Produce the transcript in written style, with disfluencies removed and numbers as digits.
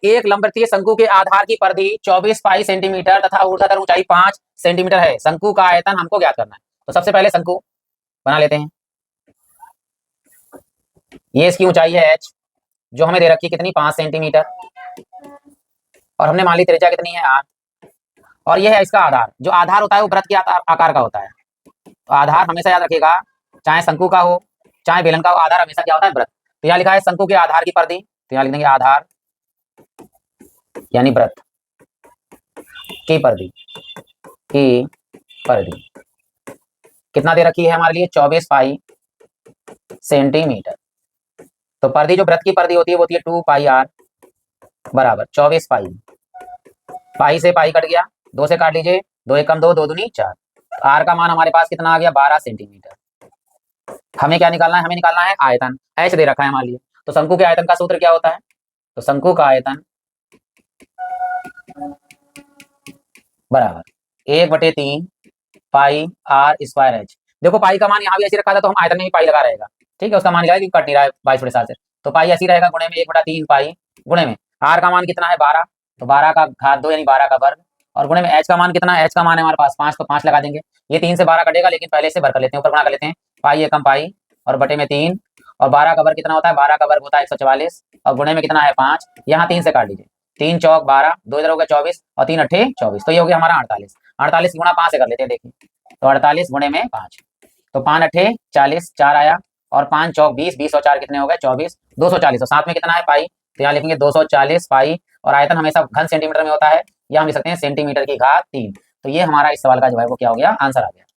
एक लंबवृत्तीय शंकु के आधार की परिधि 24 पाई सेंटीमीटर तथा ऊर्ध्वाधर ऊंचाई 5 सेंटीमीटर है। शंकु का आयतन हमको ज्ञात करना है। तो सबसे पहले शंकु बना लेते हैं। ये इसकी ऊंचाई है h, जो हमें दे रखी कितनी 5 सेंटीमीटर, और हमने मान ली त्रिज्या कितनी है r, और यह है इसका आधार। जो आधार होता है वो वृत्त के आकार का होता है। तो आधार हमेशा याद रखिएगा, चाहे शंकु का हो चाहे बेलन का हो, आधार हमेशा क्या होता है वृत्त। तो यहाँ लिखा है शंकु के आधार की परिधि, तो यहाँ लिख देंगे आधार यानी वृत्त की परिधि, कितना दे रखी है हमारे लिए 24 पाई सेंटीमीटर। तो परिधि जो वृत्त की परिधि होती है वो होती है 2 पाई r बराबर 24 पाई। पाई से पाई कट गया, 2 से काट लीजिए, 2 एकम 2, 2 दूनी 4। r का मान हमारे पास कितना आ गया 12 सेंटीमीटर। हमें क्या निकालना है, हमें निकालना है आयतन। h दे रखा है हमारे लिए। तो शंकु के आयतन का सूत्र क्या होता है, तो शंकु का आयतन बराबर 1/3 पाई r स्क्वायर h। देखो पाई का मान यहाँ भी ऐसे रखा था तो हम आयतन में भी पाई लगा रहेगा, ठीक है, उसका मान निकालेगा कि कट नहीं रहा है 22/7 से, तो पाई ऐसी रहेगा गुणे में 1/3 पाई गुणे में r का मान कितना है 12, तो 12 का घात 2 यानी 12 का वर्ग, और गुणे में h का मान कितना है, h का मान है हमारे पास 5, तो 5 लगा देंगे। ये 3 से 12 कटेगा, लेकिन पहले से भर कर लेते हैं, ऊपर गुणा कर लेते हैं, पाई एकम पाई और बटे में 3, और 12 का वर्ग कितना होता है, 12 का वर्ग होता है 144, और गुणे में कितना है 5, यहाँ 3 से काट लीजिए, 3 चौक 12, 2 इधर हो गया 24 और 3 अट्ठे 24, तो ये हो गया हमारा 48। 48 गुणा 5 से कर लेते हैं, देखिए तो 48 गुणे में 5, तो 5 अट्ठे 40, 4 आया और 5 चौक 20, 20 और 4 कितने हो गए 24, 240, और साथ में कितना है पाई, तो यहाँ लिखेंगे 240 पाई, और आयतन हमेशा घन सेंटीमीटर में होता है, या हम लिख सकते हैं सेंटीमीटर की घात 3। तो ये हमारा इस सवाल का जो है वो क्या हो गया, आंसर आ गया।